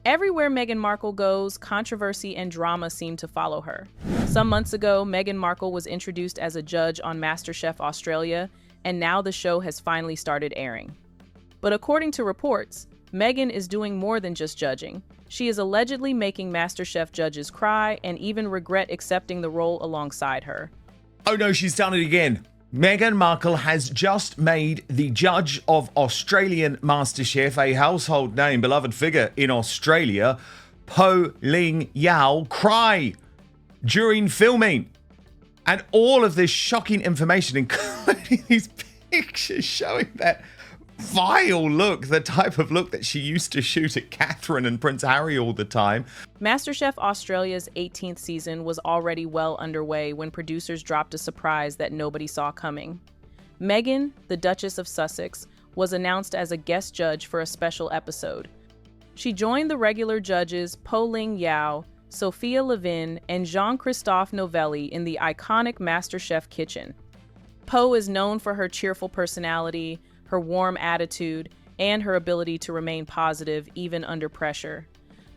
Everywhere Meghan Markle goes, controversy and drama seem to follow her. Some months ago, Meghan Markle was introduced as a judge on MasterChef Australia, and now the show has finally started airing. But according to reports, Meghan is doing more than just judging. She is allegedly making MasterChef judges cry and even regret accepting the role alongside her. Oh no, she's done it again. Meghan Markle has just made the judge of Australian MasterChef, a household name, beloved figure in Australia, Poh Ling Yeow, cry during filming. And all of this shocking information, including these pictures showing that vile look, the type of look that she used to shoot at Catherine and Prince Harry all the time. MasterChef Australia's 18th season was already well underway when producers dropped a surprise that nobody saw coming. Meghan, the Duchess of Sussex, was announced as a guest judge for a special episode. She joined the regular judges Poh Ling Yeow, Sophia Levin, and Jean-Christophe Novelli in the iconic MasterChef kitchen. Poh is known for her cheerful personality, her warm attitude, and her ability to remain positive even under pressure.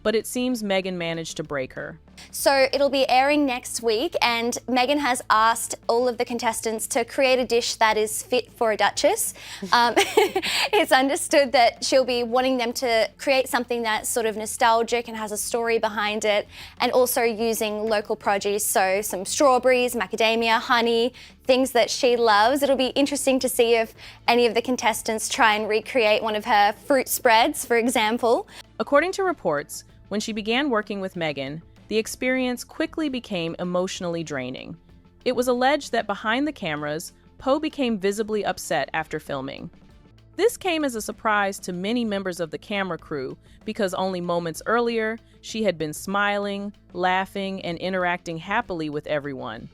But it seems Meghan managed to break her. So it'll be airing next week, and Meghan has asked all of the contestants to create a dish that is fit for a duchess. It's understood that she'll be wanting them to create something that's sort of nostalgic and has a story behind it, and also using local produce, so some strawberries, macadamia, honey, things that she loves. It'll be interesting to see if any of the contestants try and recreate one of her fruit spreads, for example. According to reports, when she began working with Meghan, the experience quickly became emotionally draining. It was alleged that behind the cameras, Poh became visibly upset after filming. This came as a surprise to many members of the camera crew because only moments earlier, she had been smiling, laughing, and interacting happily with everyone.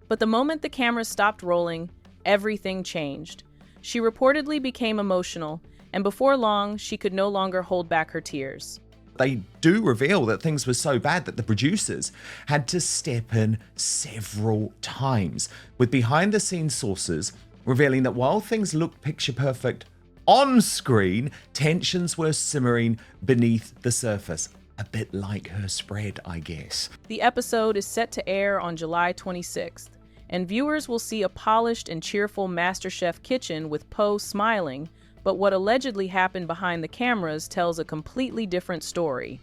But the moment the cameras stopped rolling, everything changed. She reportedly became emotional, and before long, she could no longer hold back her tears. They do reveal that things were so bad that the producers had to step in several times, with behind-the-scenes sources revealing that while things looked picture-perfect on screen, tensions were simmering beneath the surface. A bit like her spread, I guess. The episode is set to air on July 26th, and viewers will see a polished and cheerful MasterChef kitchen with Poh smiling, but what allegedly happened behind the cameras tells a completely different story.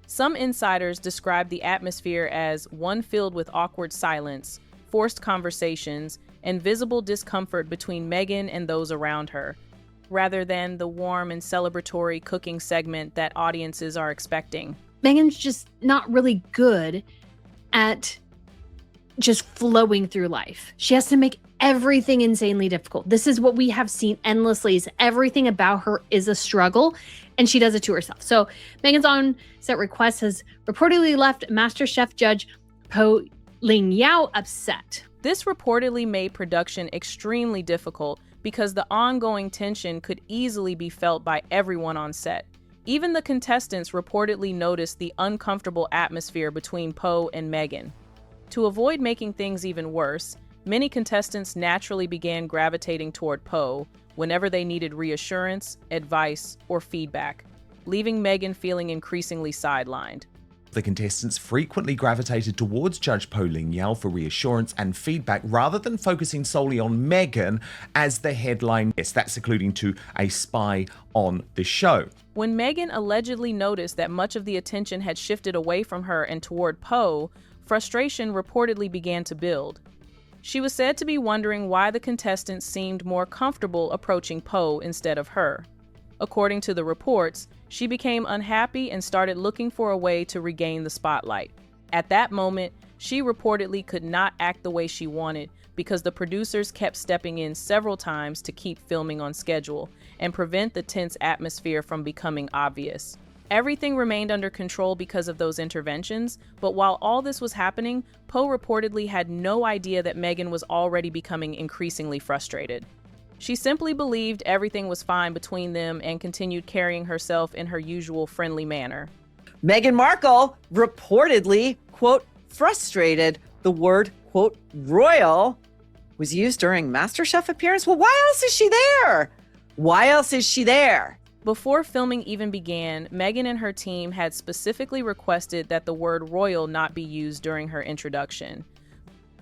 Some insiders describe the atmosphere as one filled with awkward silence, forced conversations, and visible discomfort between Meghan and those around her, rather than the warm and celebratory cooking segment that audiences are expecting. Meghan's just not really good at just flowing through life. She has to make everything insanely difficult. This is what we have seen endlessly. Is everything about her is a struggle, and she does it to herself. So Meghan's on-set request has reportedly left MasterChef judge Poh Ling Yeow upset. This reportedly made production extremely difficult because the ongoing tension could easily be felt by everyone on set. Even the contestants reportedly noticed the uncomfortable atmosphere between Poh and Meghan. To avoid making things even worse, many contestants naturally began gravitating toward Poh whenever they needed reassurance, advice, or feedback, leaving Meghan feeling increasingly sidelined. The contestants frequently gravitated towards Judge Poh Ling Yeow for reassurance and feedback rather than focusing solely on Meghan as the headline guest. That's according to a spy on the show. When Meghan allegedly noticed that much of the attention had shifted away from her and toward Poh, frustration reportedly began to build. She was said to be wondering why the contestants seemed more comfortable approaching Poh instead of her. According to the reports, she became unhappy and started looking for a way to regain the spotlight. At that moment, she reportedly could not act the way she wanted because the producers kept stepping in several times to keep filming on schedule and prevent the tense atmosphere from becoming obvious. Everything remained under control because of those interventions, but while all this was happening, Poh reportedly had no idea that Meghan was already becoming increasingly frustrated. She simply believed everything was fine between them and continued carrying herself in her usual friendly manner. Meghan Markle reportedly, quote, frustrated. The word, quote, royal was used during MasterChef appearance. Well, why else is she there? Why else is she there? Before filming even began, Meghan and her team had specifically requested that the word royal not be used during her introduction.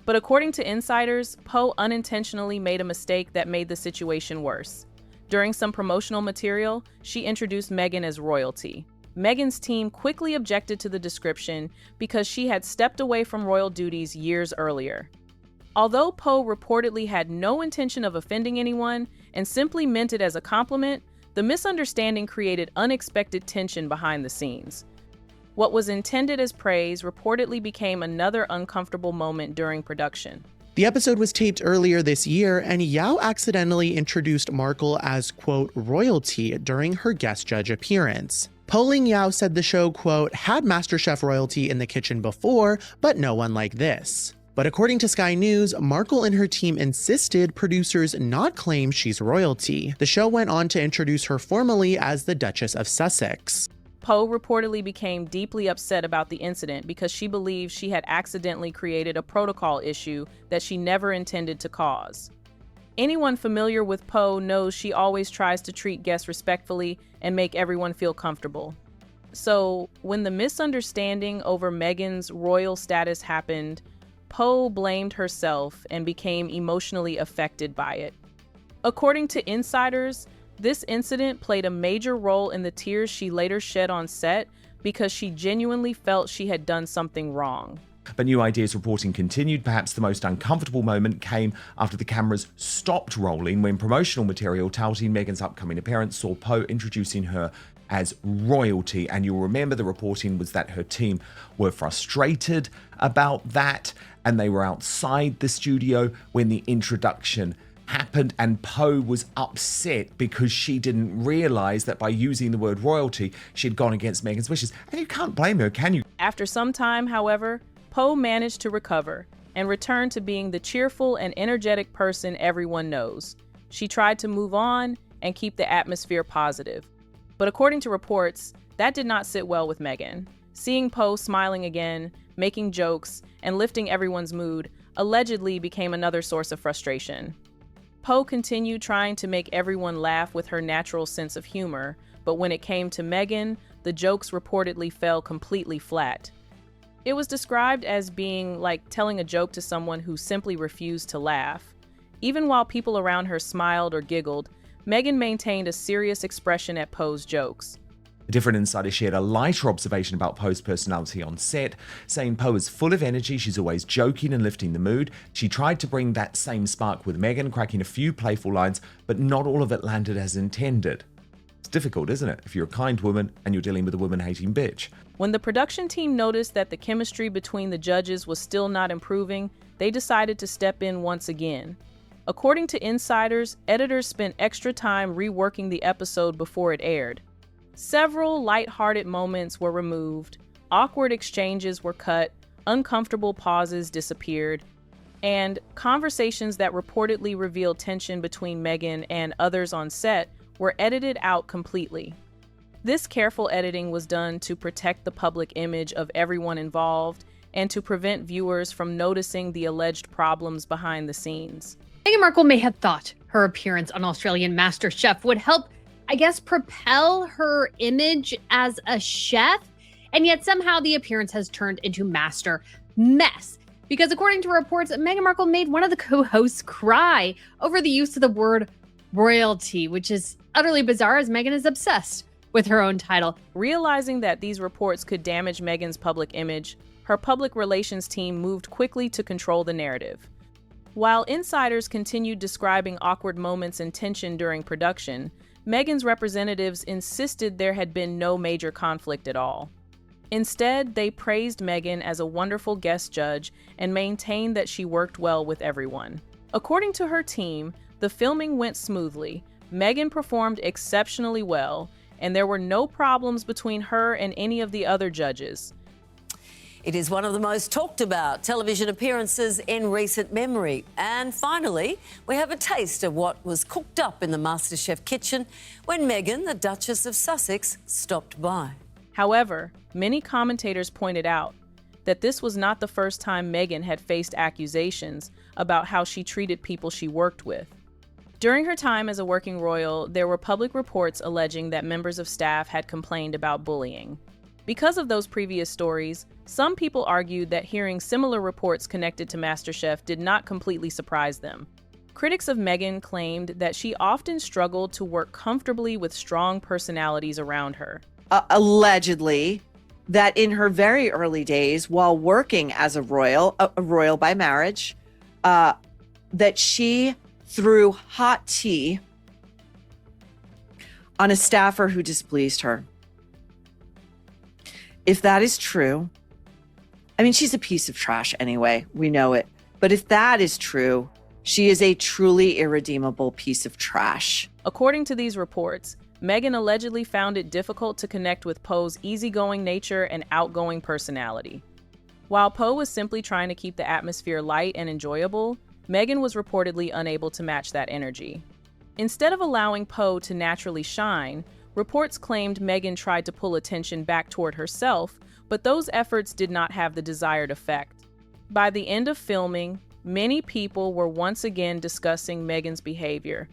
But according to insiders, Poh unintentionally made a mistake that made the situation worse. During some promotional material, she introduced Meghan as royalty. Meghan's team quickly objected to the description because she had stepped away from royal duties years earlier. Although Poh reportedly had no intention of offending anyone and simply meant it as a compliment, the misunderstanding created unexpected tension behind the scenes. What was intended as praise reportedly became another uncomfortable moment during production. The episode was taped earlier this year, and Yeow accidentally introduced Markle as, quote, royalty during her guest judge appearance. Poh Ling Yeow said the show, quote, had MasterChef royalty in the kitchen before, but no one like this. But according to Sky News, Markle and her team insisted producers not claim she's royalty. The show went on to introduce her formally as the Duchess of Sussex. Poh reportedly became deeply upset about the incident because she believes she had accidentally created a protocol issue that she never intended to cause. Anyone familiar with Poh knows she always tries to treat guests respectfully and make everyone feel comfortable. So, when the misunderstanding over Meghan's royal status happened, Poh blamed herself and became emotionally affected by it. According to insiders, this incident played a major role in the tears she later shed on set because she genuinely felt she had done something wrong. But New Ideas reporting continued. Perhaps the most uncomfortable moment came after the cameras stopped rolling when promotional material touting Meghan's upcoming appearance saw Poh introducing her as royalty. And you'll remember the reporting was that her team were frustrated about that, and they were outside the studio when the introduction happened, and Poh was upset because she didn't realize that by using the word royalty, she'd gone against Meghan's wishes. And you can't blame her, can you? After some time, however, Poh managed to recover and return to being the cheerful and energetic person everyone knows. She tried to move on and keep the atmosphere positive. But according to reports, that did not sit well with Meghan. Seeing Poh smiling again, making jokes, and lifting everyone's mood allegedly became another source of frustration. Poh continued trying to make everyone laugh with her natural sense of humor, but when it came to Meghan, the jokes reportedly fell completely flat. It was described as being like telling a joke to someone who simply refused to laugh. Even while people around her smiled or giggled, Meghan maintained a serious expression at Poh's jokes. A different insider shared a lighter observation about Poh's personality on set, saying Poh is full of energy, she's always joking and lifting the mood. She tried to bring that same spark with Meghan, cracking a few playful lines, but not all of it landed as intended. It's difficult, isn't it, if you're a kind woman and you're dealing with a woman-hating bitch? When the production team noticed that the chemistry between the judges was still not improving, they decided to step in once again. According to insiders, editors spent extra time reworking the episode before it aired. Several light-hearted moments were removed, awkward exchanges were cut, uncomfortable pauses disappeared, and conversations that reportedly revealed tension between Meghan and others on set were edited out completely. This careful editing was done to protect the public image of everyone involved and to prevent viewers from noticing the alleged problems behind the scenes. Meghan Markle may have thought her appearance on Australian MasterChef would help, I guess, propel her image as a chef, and yet somehow the appearance has turned into master mess. Because according to reports, Meghan Markle made one of the co-hosts cry over the use of the word royalty, which is utterly bizarre as Meghan is obsessed with her own title. Realizing that these reports could damage Meghan's public image, her public relations team moved quickly to control the narrative. While insiders continued describing awkward moments and tension during production, Meghan's representatives insisted there had been no major conflict at all. Instead, they praised Meghan as a wonderful guest judge and maintained that she worked well with everyone. According to her team, the filming went smoothly, Meghan performed exceptionally well, and there were no problems between her and any of the other judges. It is one of the most talked about television appearances in recent memory. And finally, we have a taste of what was cooked up in the MasterChef kitchen when Meghan, the Duchess of Sussex, stopped by. However, many commentators pointed out that this was not the first time Meghan had faced accusations about how she treated people she worked with. During her time as a working royal, there were public reports alleging that members of staff had complained about bullying. Because of those previous stories, some people argued that hearing similar reports connected to MasterChef did not completely surprise them. Critics of Meghan claimed that she often struggled to work comfortably with strong personalities around her. Allegedly, that in her very early days, while working as a royal by marriage, that she threw hot tea on a staffer who displeased her. If that is true, I mean, she's a piece of trash anyway. We know it. But if that is true, she is a truly irredeemable piece of trash. According to these reports, Meghan allegedly found it difficult to connect with Poh's easygoing nature and outgoing personality. While Poh was simply trying to keep the atmosphere light and enjoyable, Meghan was reportedly unable to match that energy. Instead of allowing Poh to naturally shine, reports claimed Meghan tried to pull attention back toward herself, but those efforts did not have the desired effect. By the end of filming, many people were once again discussing Meghan's behavior.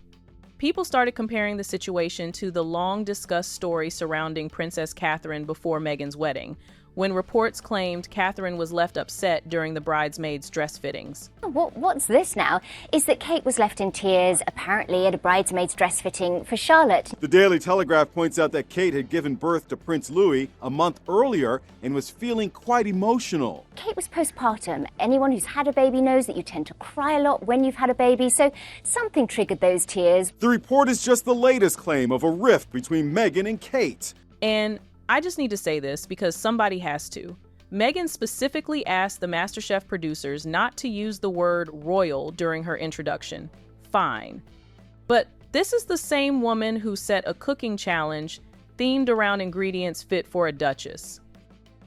People started comparing the situation to the long-discussed story surrounding Princess Catherine before Meghan's wedding, when reports claimed Catherine was left upset during the bridesmaids' dress fittings. What's this now is that Kate was left in tears, apparently at a bridesmaid's dress fitting for Charlotte. The Daily Telegraph points out that Kate had given birth to Prince Louis a month earlier and was feeling quite emotional. Kate was postpartum. Anyone who's had a baby knows that you tend to cry a lot when you've had a baby, so something triggered those tears. The report is just the latest claim of a rift between Meghan and Kate. And I just need to say this because somebody has to. Meghan specifically asked the MasterChef producers not to use the word royal during her introduction. Fine. But this is the same woman who set a cooking challenge themed around ingredients fit for a duchess.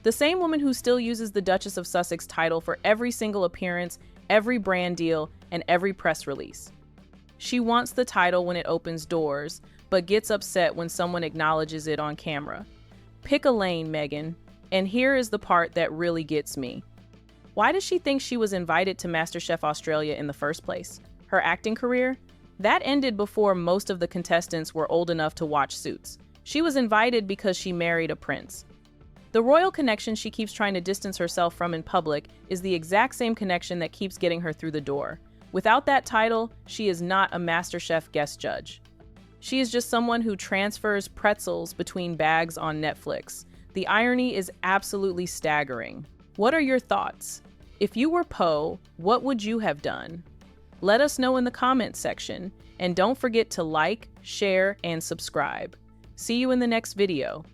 The same woman who still uses the Duchess of Sussex title for every single appearance, every brand deal, and every press release. She wants the title when it opens doors, but gets upset when someone acknowledges it on camera. Pick a lane, Meghan. And here is the part that really gets me. Why does she think she was invited to MasterChef Australia in the first place? Her acting career? That ended before most of the contestants were old enough to watch Suits. She was invited because she married a prince. The royal connection she keeps trying to distance herself from in public is the exact same connection that keeps getting her through the door. Without that title, she is not a MasterChef guest judge. She is just someone who transfers pretzels between bags on Netflix. The irony is absolutely staggering. What are your thoughts? If you were Poh, what would you have done? Let us know in the comments section, and don't forget to like, share, and subscribe. See you in the next video.